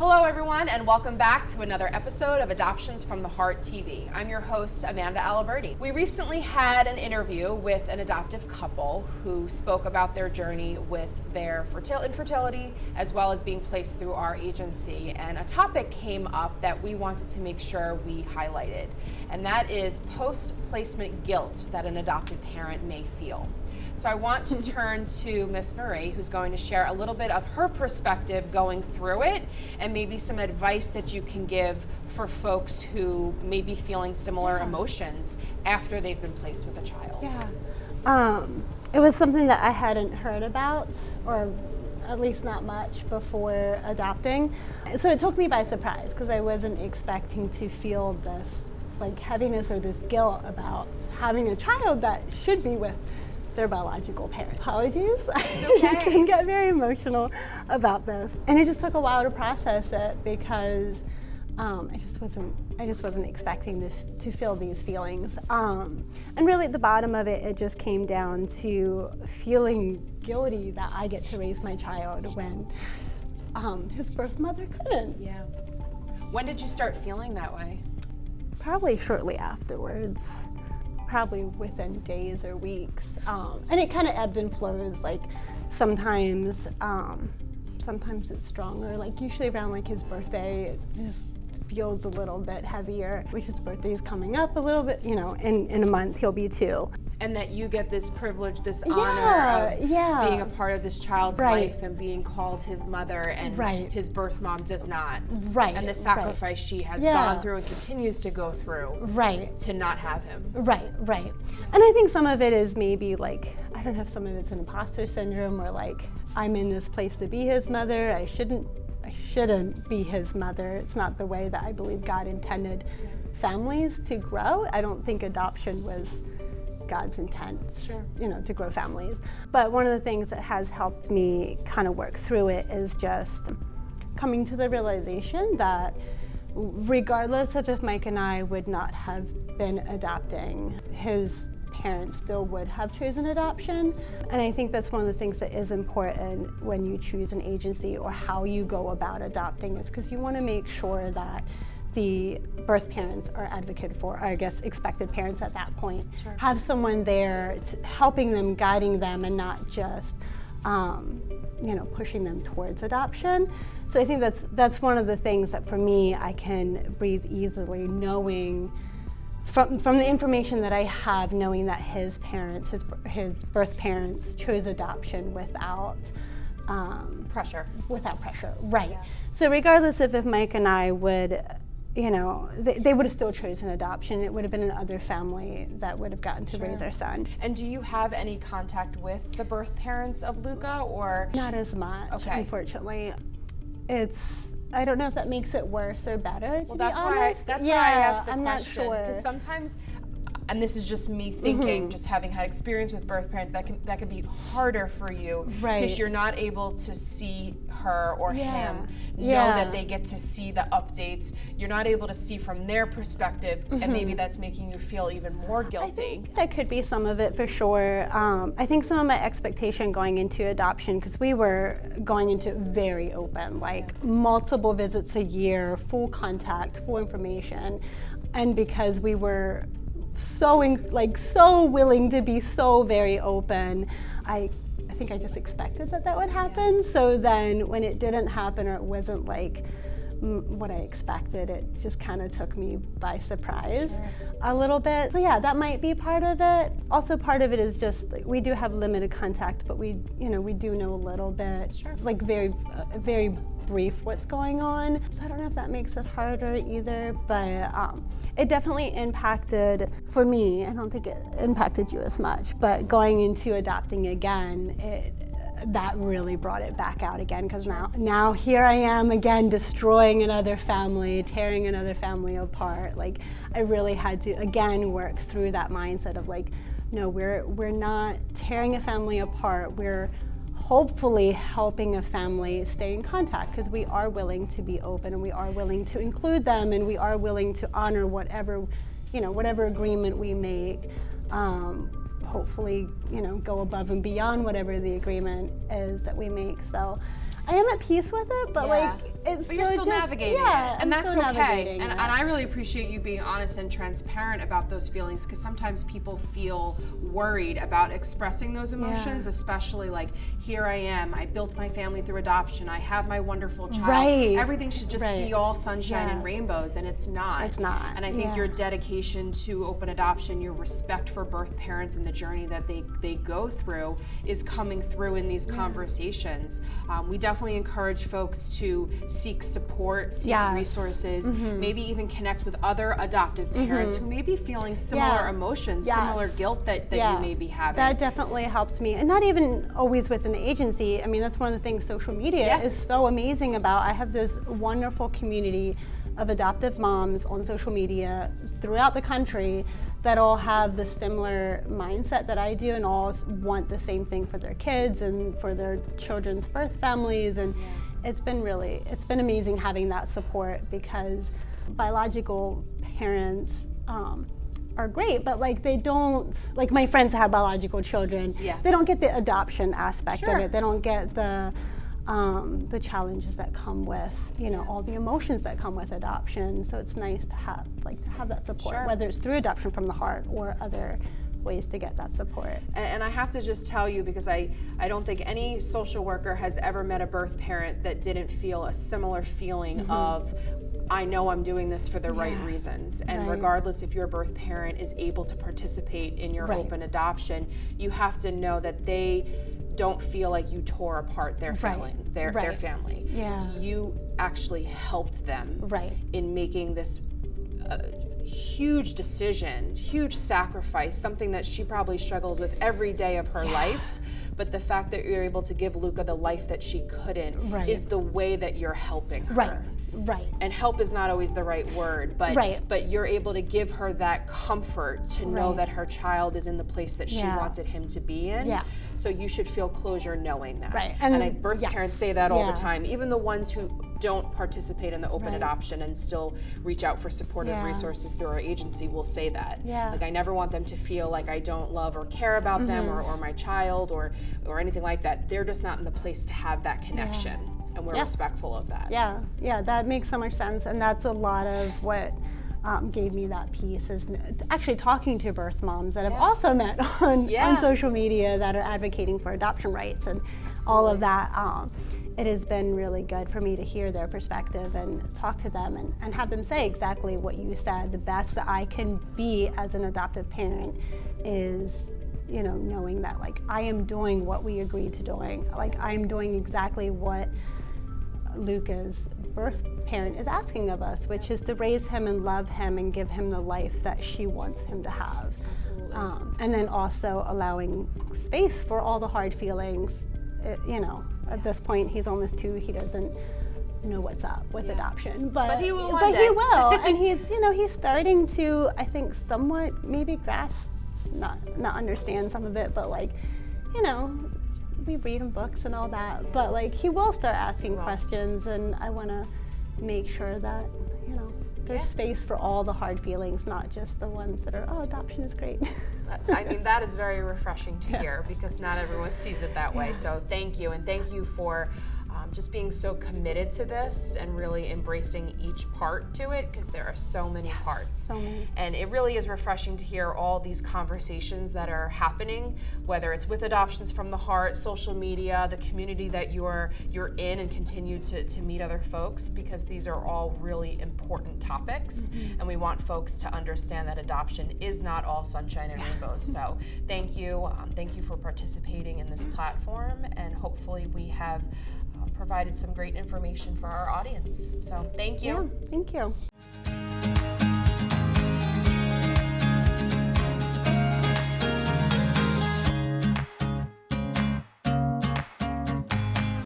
Hello everyone, and welcome back to another episode of Adoptions from the Heart TV. I'm your host, Amanda Aliberti. We recently had an interview with an adoptive couple who spoke about their journey with their infertility as well as being placed through our agency, and a topic came up that we wanted to make sure we highlighted, and that is post-placement guilt that an adopted parent may feel. So I want to turn to Miss Marie, who's going to share a little bit of her perspective going through it and maybe some advice that you can give for folks who may be feeling similar emotions after they've been placed with a child. Yeah. It was something that I hadn't heard about, or at least not much, before adopting. So it took me by surprise because I wasn't expecting to feel this like heaviness or this guilt about having a child that should be with their biological parent. Apologies, It's okay. I can get very emotional about this. And it just took a while to process it because I just wasn't expecting to feel these feelings. And really at the bottom of it, it just came down to feeling guilty that I get to raise my child when his birth mother couldn't. Yeah. When did you start feeling that way? Probably shortly afterwards. Probably within days or weeks, and it kind of ebbed and flows. Like sometimes it's stronger. Like usually around like his birthday, it just feels a little bit heavier. Which his birthday is coming up a little bit. You know, in a month he'll be 2. And that you get this privilege, this honor of being a part of this child's life and being called his mother, and his birth mom does not. Right. And the sacrifice she has gone through and continues to go through to not have him. Right. And I think some of it is maybe like, I don't know if some of it's an imposter syndrome, or like, I'm in this place to be his mother, I shouldn't be his mother. It's not the way that I believe God intended families to grow. I don't think adoption was God's intent, to grow families. But one of the things that has helped me kind of work through it is just coming to the realization that regardless of if Mike and I would not have been adopting, his parents still would have chosen adoption. And I think that's one of the things that is important when you choose an agency or how you go about adopting, is because you want to make sure that the birth parents are advocated for, or I guess expected parents at that point, have someone there helping them, guiding them, and not just pushing them towards adoption. So I think that's one of the things that for me I can breathe easily, knowing from the information that I have, knowing that his parents, his birth parents, chose adoption without pressure. Right. Yeah. So regardless of if Mike and I would, they would have still chosen adoption. It would have been another family that would have gotten to raise our son. And do you have any contact with the birth parents of Luca, or? Not as much, unfortunately. I don't know if that makes it worse or better. Well, that's why I asked the question. I'm not sure. Because sometimes, and this is just me thinking, just having had experience with birth parents, that can be harder for you, because you're not able to see her or him, know that they get to see the updates. You're not able to see from their perspective, and maybe that's making you feel even more guilty. I think that could be some of it for sure. I think some of my expectation going into adoption, because we were going into it very open, like multiple visits a year, full contact, full information, and because we were so willing to be so very open, I think I just expected that would happen. So then when it didn't happen, or it wasn't like what I expected, it just kind of took me by surprise a little bit. So yeah, that might be part of it. Also part of it is just we do have limited contact, but we do know a little bit, like very brief what's going on. So I don't know if that makes it harder either, but it definitely impacted, for me, I don't think it impacted you as much, but going into adopting again, that really brought it back out again, because now here I am again, destroying another family, tearing another family apart. Like, I really had to again work through that mindset of like, no, we're not tearing a family apart, we're hopefully helping a family stay in contact, because we are willing to be open, and we are willing to include them, and we are willing to honor whatever agreement we make. Hopefully, go above and beyond whatever the agreement is that we make. So I am at peace with it, but like it's but you're still navigating it, and that's okay. And I really appreciate you being honest and transparent about those feelings, because sometimes people feel worried about expressing those emotions, especially like, here I am, I built my family through adoption, I have my wonderful child, everything should just be all sunshine and rainbows, and it's not. It's not. And I think your dedication to open adoption, your respect for birth parents and the journey that they go through is coming through in these conversations. We definitely encourage folks to seek support, seek resources, maybe even connect with other adoptive parents who may be feeling similar emotions, similar guilt that you may be having. That definitely helped me, and not even always within the agency. I mean, that's one of the things social media is so amazing about. I have this wonderful community of adoptive moms on social media throughout the country that all have the similar mindset that I do, and all want the same thing for their kids and for their children's birth families. And it's been amazing having that support, because biological parents are great, but like they don't, like my friends that have biological children, they don't get the adoption aspect of it. They don't get the challenges that come with, all the emotions that come with adoption. So it's nice to have that support, whether it's through Adoption from the Heart or other ways to get that support. And I have to just tell you, because I don't think any social worker has ever met a birth parent that didn't feel a similar feeling of, I know I'm doing this for the right reasons. And regardless if your birth parent is able to participate in your open adoption, you have to know that they don't feel like you tore apart their family, their family. You actually helped them in making this huge decision, huge sacrifice, something that she probably struggles with every day of her life. But the fact that you're able to give Luca the life that she couldn't is the way that you're helping her. And help is not always the right word, but you're able to give her that comfort to know that her child is in the place that she wanted him to be in. So you should feel closure knowing that. And birth parents say that all the time, even the ones who don't participate in the open adoption and still reach out for supportive resources through our agency will say that. Like, I never want them to feel like I don't love or care about them or my child or anything like that. They're just not in the place to have that connection. And we're respectful of that. That makes so much sense, and that's a lot of what gave me that peace, is actually talking to birth moms that have also met on social media that are advocating for adoption rights and all of that. It has been really good for me to hear their perspective and talk to them and have them say exactly what you said. The best that I can be as an adoptive parent is knowing that like I am doing what we agreed to doing. Like I'm doing exactly what Luca's birth parent is asking of us, which is to raise him and love him and give him the life that she wants him to have. Absolutely. And then also allowing space for all the hard feelings. At this point, he's almost 2. He doesn't know what's up with adoption, but he will. He will, and he's starting to, I think, somewhat maybe grasp, not understand some of it, but we read him books and all that, but he will start asking questions, and I want to make sure that there's space for all the hard feelings, not just the ones that are, adoption is great. I mean, that is very refreshing to hear, because not everyone sees it that way. So thank you, and thank you for just being so committed to this and really embracing each part to it, because there are so many parts. So many. And it really is refreshing to hear all these conversations that are happening, whether it's with Adoptions from the Heart, social media, the community that you're in, and continue to meet other folks, because these are all really important topics. And we want folks to understand that adoption is not all sunshine and rainbows. So thank you for participating in this platform, and hopefully we have provided some great information for our audience. So thank you. Yeah, thank you.